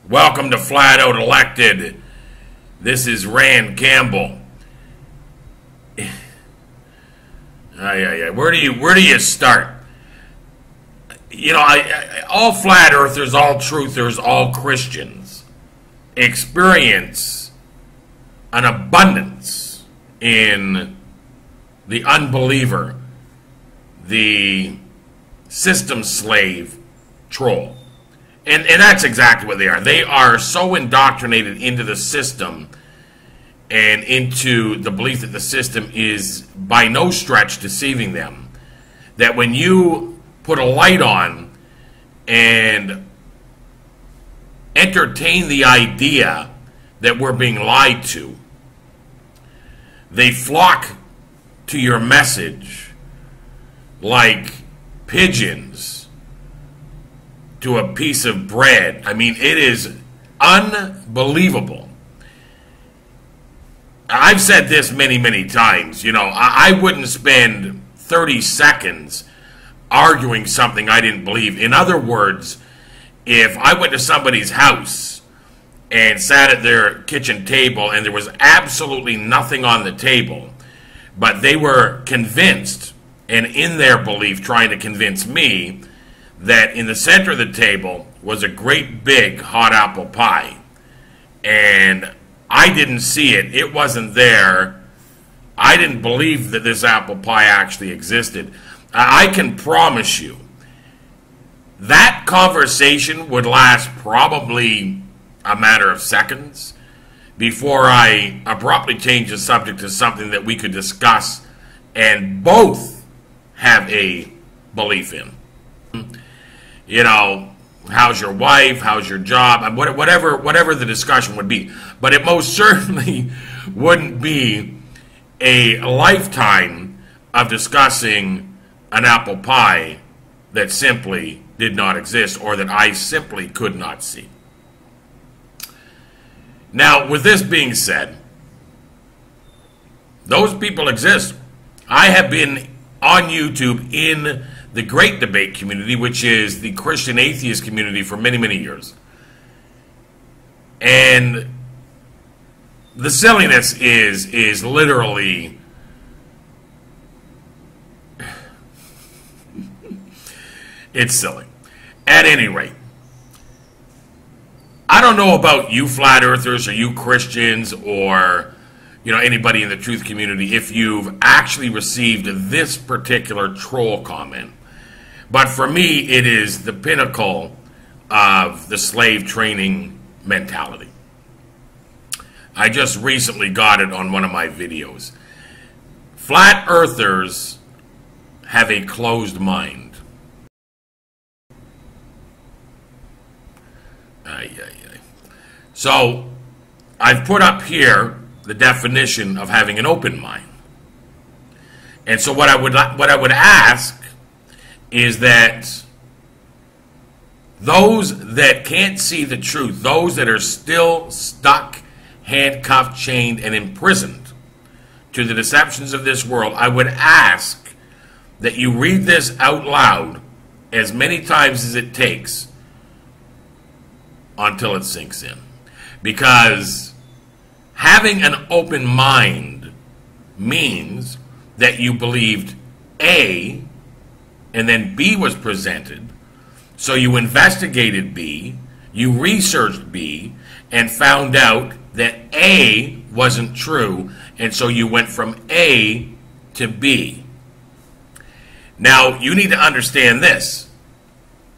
Welcome to Flat Out Elected. This is Rand Campbell. Where do you start? You know, all flat earthers, all truthers, all Christians experience an abundance in the unbeliever, the system slave troll. And that's exactly what they are. They are so indoctrinated into the system and into the belief that the system is by no stretch deceiving them, that when you put a light on and entertain the idea that we're being lied to, they flock to your message like pigeons to a piece of bread. I mean, it is unbelievable. I've said this many, many times. You know, I wouldn't spend 30 seconds arguing something I didn't believe. In other words, if I went to somebody's house and sat at their kitchen table and there was absolutely nothing on the table, but they were convinced and in their belief trying to convince me that in the center of the table was a great big hot apple pie, and I didn't see it, it wasn't there, I didn't believe that this apple pie actually existed, I can promise you that conversation would last probably a matter of seconds before I abruptly change the subject to something that we could discuss and both have a belief in. You know, how's your wife, how's your job, whatever the discussion would be. But it most certainly wouldn't be a lifetime of discussing an apple pie that simply did not exist or that I simply could not see. Now, with this being said, those people exist. I have been on YouTube in the great debate community, which is the Christian atheist community, for many, many years. And the silliness is literally it's silly. At any rate, I don't know about you flat earthers or you Christians or anybody in the truth community if you've actually received this particular troll comment. But for me, it is the pinnacle of the slave training mentality. I just recently got it on one of my videos. Flat earthers have a closed mind. So, I've put up here the definition of having an open mind. And so what I would ask is that those that can't see the truth, those that are still stuck, handcuffed, chained, and imprisoned to the deceptions of this world, I would ask that you read this out loud as many times as it takes until it sinks in. Because having an open mind means that you believed A, and then B was presented, so you investigated B, you researched B, and found out that A wasn't true, and so you went from A to B. Now, you need to understand this.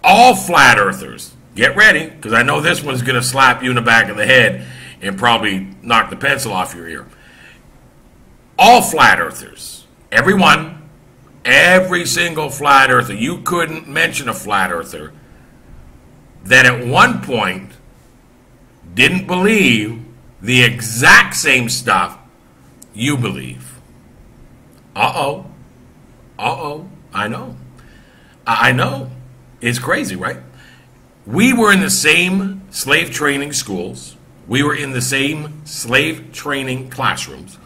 All flat earthers, get ready, because I know this one's going to slap you in the back of the head and probably knock the pencil off your ear. All flat earthers, everyone, every single flat earther, you couldn't mention a flat earther that at one point didn't believe the exact same stuff you believe. Uh-oh. Uh-oh. I know. I know. It's crazy, right? We were in the same slave training schools. We were in the same slave training classrooms.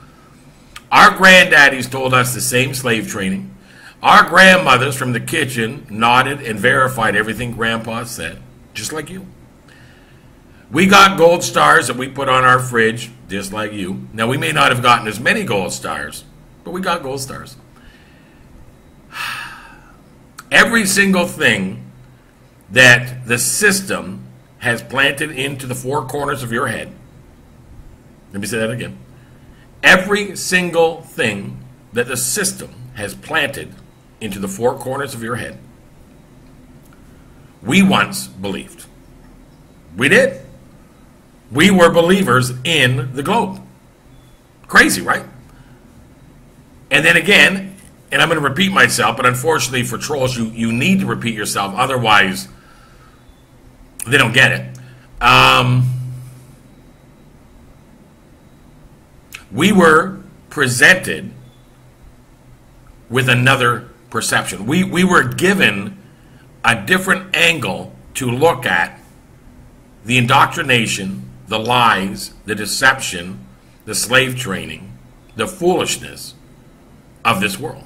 Our granddaddies told us the same slave training. Our grandmothers from the kitchen nodded and verified everything Grandpa said, just like you. We got gold stars that we put on our fridge, just like you. Now, we may not have gotten as many gold stars, but we got gold stars. Every single thing that the system has planted into the four corners of your head. Let me say that again. Every single thing that the system has planted into the four corners of your head, we once believed. We did. We were believers in the globe. Crazy, right? And then again, and I'm going to repeat myself, but unfortunately for trolls, you need to repeat yourself. Otherwise, they don't get it. We were presented with another perception. We were given a different angle to look at the indoctrination, the lies, the deception, the slave training, the foolishness of this world.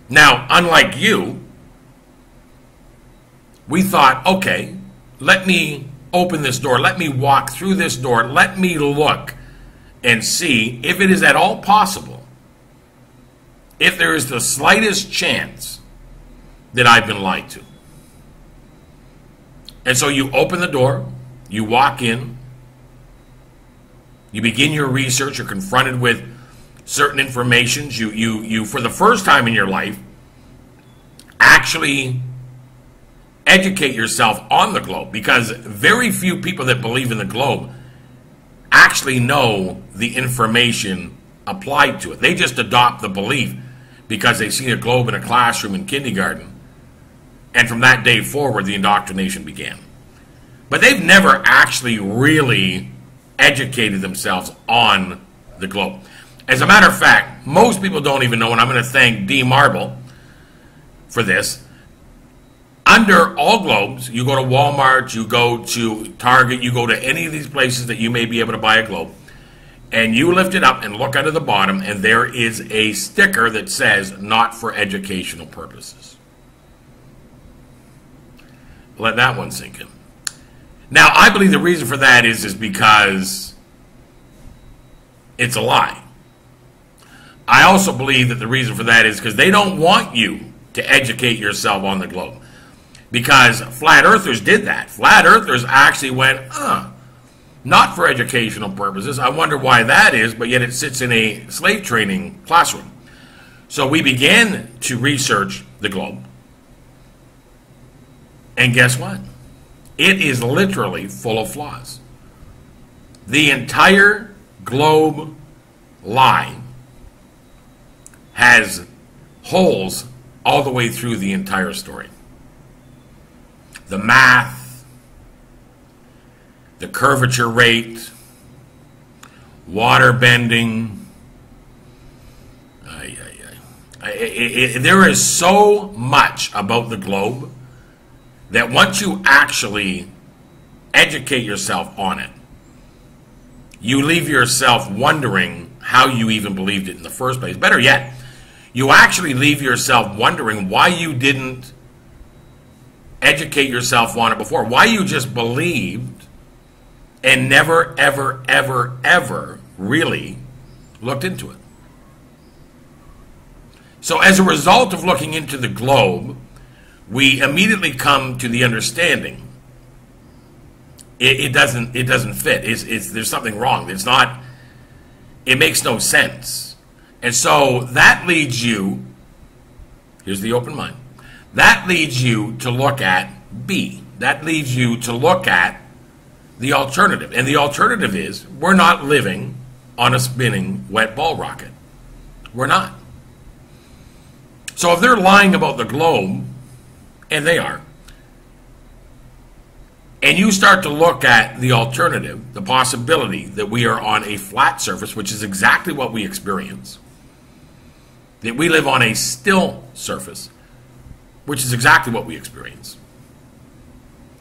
Now, unlike you, we thought, okay, let me open this door, let me walk through this door, let me look and see if it is at all possible, if there is the slightest chance that I've been lied to. And so you open the door, you walk in, you begin your research, you're confronted with certain information. You for the first time in your life, actually educate yourself on the globe, because very few people that believe in the globe actually know the information applied to it. They just adopt the belief because they see a globe in a classroom in kindergarten, and from that day forward the indoctrination began. But they've never actually really educated themselves on the globe. As a matter of fact, most people don't even know, and I'm going to thank D. Marble for this. Under all globes, you go to Walmart, you go to Target, you go to any of these places that you may be able to buy a globe, and you lift it up and look under the bottom, and there is a sticker that says, not for educational purposes. Let that one sink in. Now, I believe the reason for that is because it's a lie. I also believe that the reason for that is because they don't want you to educate yourself on the globe. Because flat earthers did that. Flat earthers actually went, not for educational purposes. I wonder why that is, but yet it sits in a slave training classroom. So we began to research the globe. And guess what? It is literally full of flaws. The entire globe lie has holes all the way through the entire story. The math, the curvature rate, water bending. There is so much about the globe that once you actually educate yourself on it, you leave yourself wondering how you even believed it in the first place. Better yet, you actually leave yourself wondering why you didn't educate yourself on it before, why you just believed and never, ever, ever, ever really looked into it. So as a result of looking into the globe, we immediately come to the understanding it doesn't fit. There's something wrong. It's not. It makes no sense. And so that leads you. Here's the open mind. That leads you to look at B. That leads you to look at the alternative. And the alternative is we're not living on a spinning wet ball rocket. We're not. So if they're lying about the globe, and they are, and you start to look at the alternative, the possibility that we are on a flat surface, which is exactly what we experience, that we live on a still surface, which is exactly what we experience.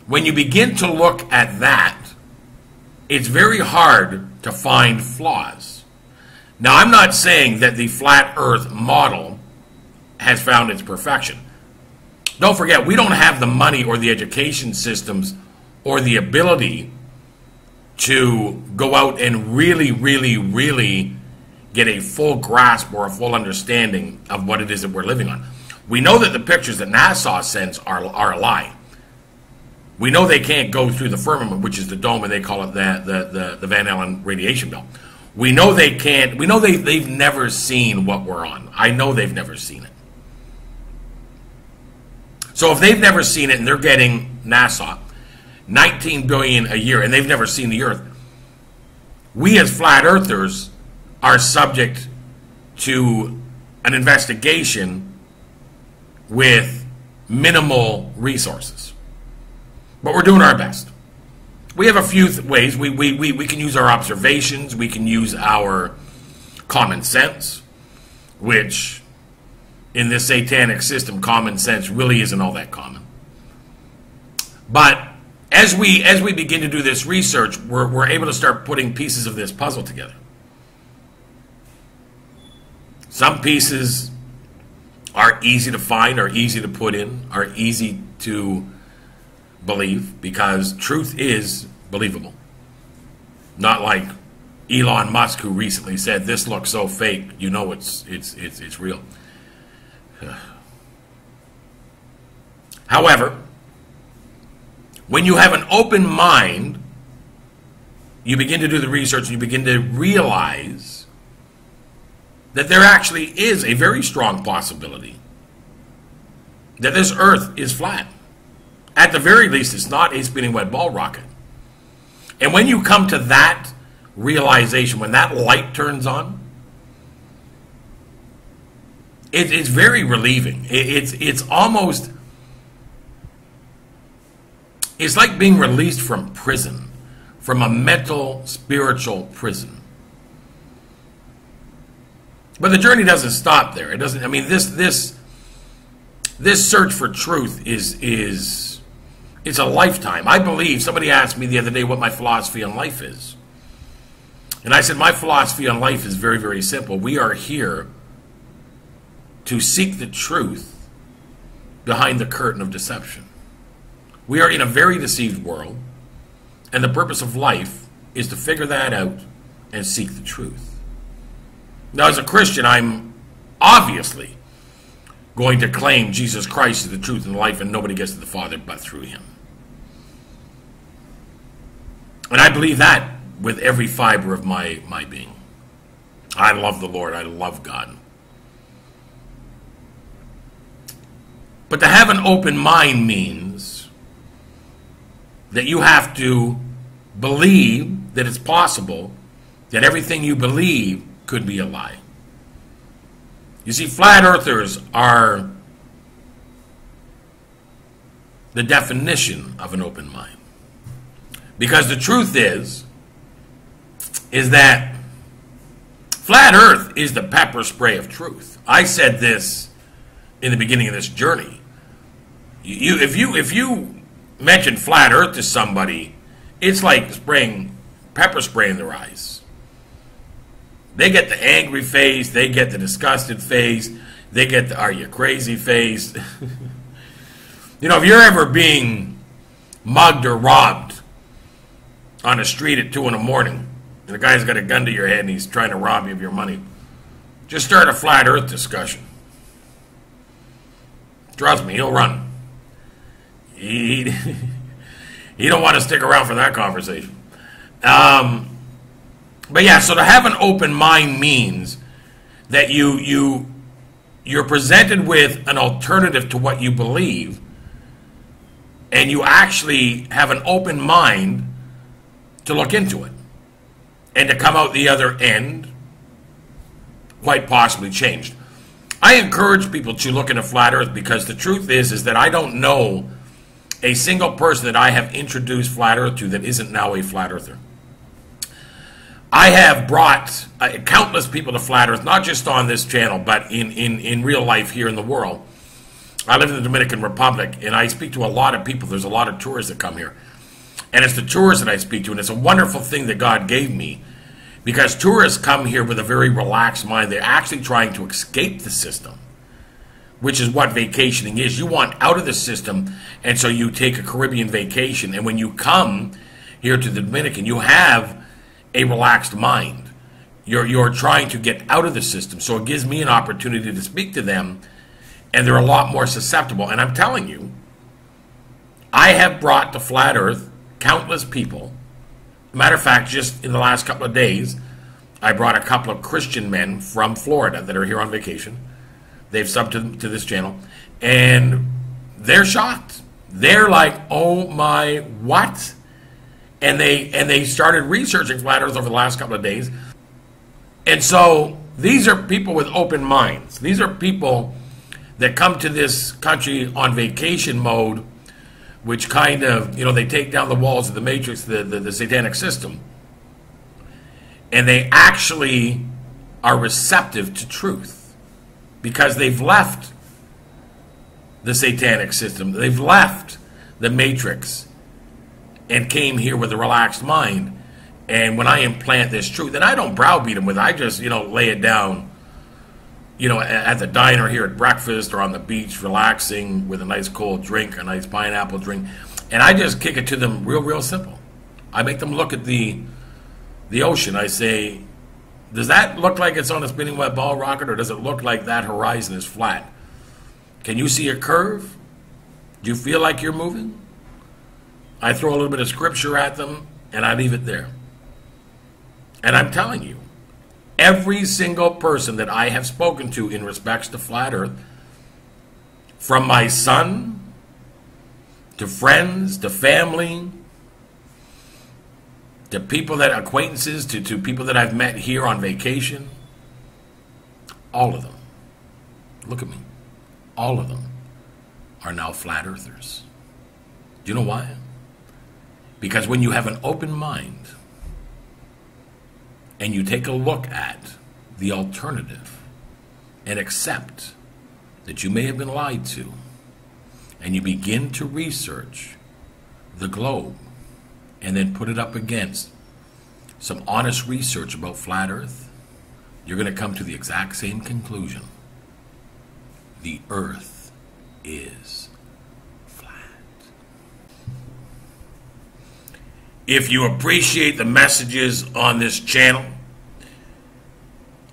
When you begin to look at that, it's very hard to find flaws. Now, I'm not saying that the flat earth model has found its perfection. Don't forget, we don't have the money or the education systems or the ability to go out and really, really, really get a full grasp or a full understanding of what it is that we're living on. We know that the pictures that NASA sends are a lie. We know they can't go through the firmament, which is the dome, and they call it the Van Allen radiation belt. We know they can't. We know they've never seen what we're on. I know they've never seen it. So if they've never seen it and they're getting NASA $19 billion a year and they've never seen the Earth, we as flat earthers are subject to an investigation with minimal resources. But we're doing our best. We have a few ways. We can use our observations. We can use our common sense, which in this satanic system, common sense really isn't all that common. But as we begin to do this research, we're able to start putting pieces of this puzzle together. Some pieces are easy to find, are easy to put in, are easy to believe, because truth is believable. Not like Elon Musk, who recently said, "This looks so fake, you know it's real." However, when you have an open mind, you begin to do the research and you begin to realize that there actually is a very strong possibility that this Earth is flat. At the very least, it's not a spinning wet ball rocket. And when you come to that realization, when that light turns on, it's very relieving. It's almost, it's like being released from prison, from a mental, spiritual prison. But the journey doesn't stop there. It doesn't. I mean, this search for truth is it's a lifetime. I believe, somebody asked me the other day what my philosophy on life is. And I said, my philosophy on life is very, very simple. We are here to seek the truth behind the curtain of deception. We are in a very deceived world, and the purpose of life is to figure that out and seek the truth. Now, as a Christian, I'm obviously going to claim Jesus Christ is the truth and life, and nobody gets to the Father but through him. And I believe that with every fiber of my being. I love the Lord. I love God. But to have an open mind means that you have to believe that it's possible that everything you believe could be a lie. You see, flat earthers are the definition of an open mind. Because the truth is that flat earth is the pepper spray of truth. I said this in the beginning of this journey. If you mention flat earth to somebody, it's like spraying pepper spray in their eyes. They get the angry face, they get the disgusted face, they get the "are you crazy" face. You know, if you're ever being mugged or robbed on a street at 2 in the morning, and the guy's got a gun to your head and he's trying to rob you of your money, just start a flat earth discussion. Trust me, he'll run. He don't want to stick around for that conversation. But yeah, so to have an open mind means that you're presented with an alternative to what you believe, and you actually have an open mind to look into it and to come out the other end quite possibly changed. I encourage people to look into flat earth, because the truth is that I don't know a single person that I have introduced flat earth to that isn't now a flat earther. I have brought countless people to flat earth, not just on this channel, but in real life here in the world. I live in the Dominican Republic, and I speak to a lot of people. There's a lot of tourists that come here. And it's the tourists that I speak to, and it's a wonderful thing that God gave me, because tourists come here with a very relaxed mind. They're actually trying to escape the system. which is what vacationing is. You want out of the system, and so you take a Caribbean vacation, and when you come here to the Dominican, you have a relaxed mind. You're trying to get out of the system, so it gives me an opportunity to speak to them, and they're a lot more susceptible. And I'm telling you, I have brought to Flat Earth countless people. Matter of fact, just in the last couple of days, I brought a couple of Christian men from Florida that are here on vacation. They've subbed to this channel, and they're shocked. They're like, "Oh my, what?" And they started researching Flat Earth over the last couple of days. And so these are people with open minds. These are people that come to this country on vacation mode, which kind of, they take down the walls of the matrix, the satanic system, and they actually are receptive to truth because they've left the satanic system. They've left the matrix and came here with a relaxed mind. And when I implant this truth, and I don't browbeat them with it, I just, lay it down, at the diner here at breakfast or on the beach, relaxing with a nice cold drink, a nice pineapple drink. And I just kick it to them real simple. I make them look at the ocean. I say, does that look like it's on a spinning web ball rocket, or does it look like that horizon is flat? Can you see a curve? Do you feel like you're moving? I throw a little bit of scripture at them, and I leave it there. And I'm telling you, every single person that I have spoken to in respects to Flat Earth, from my son, to friends, to family, to people that acquaintances, to people that I've met here on vacation, all of them, look at me, all of them are now Flat Earthers. Do you know why? Because when you have an open mind, and you take a look at the alternative and accept that you may have been lied to, and you begin to research the globe and then put it up against some honest research about Flat Earth, you're going to come to the exact same conclusion. The Earth is flat. If you appreciate the messages on this channel,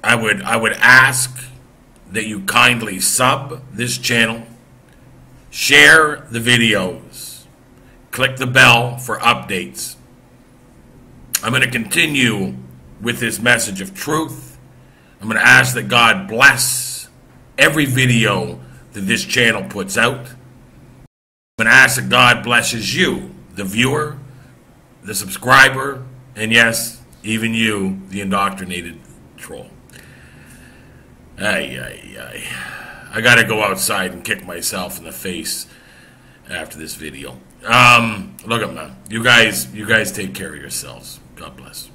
I would ask that you kindly sub this channel, share the videos, click the bell for updates. I'm going to continue with this message of truth. I'm going to ask that God bless every video that this channel puts out. I'm going to ask that God blesses you, the viewer, the subscriber, and yes, even you, the indoctrinated troll. I gotta go outside and kick myself in the face after this video. Look at me. You guys take care of yourselves. God bless.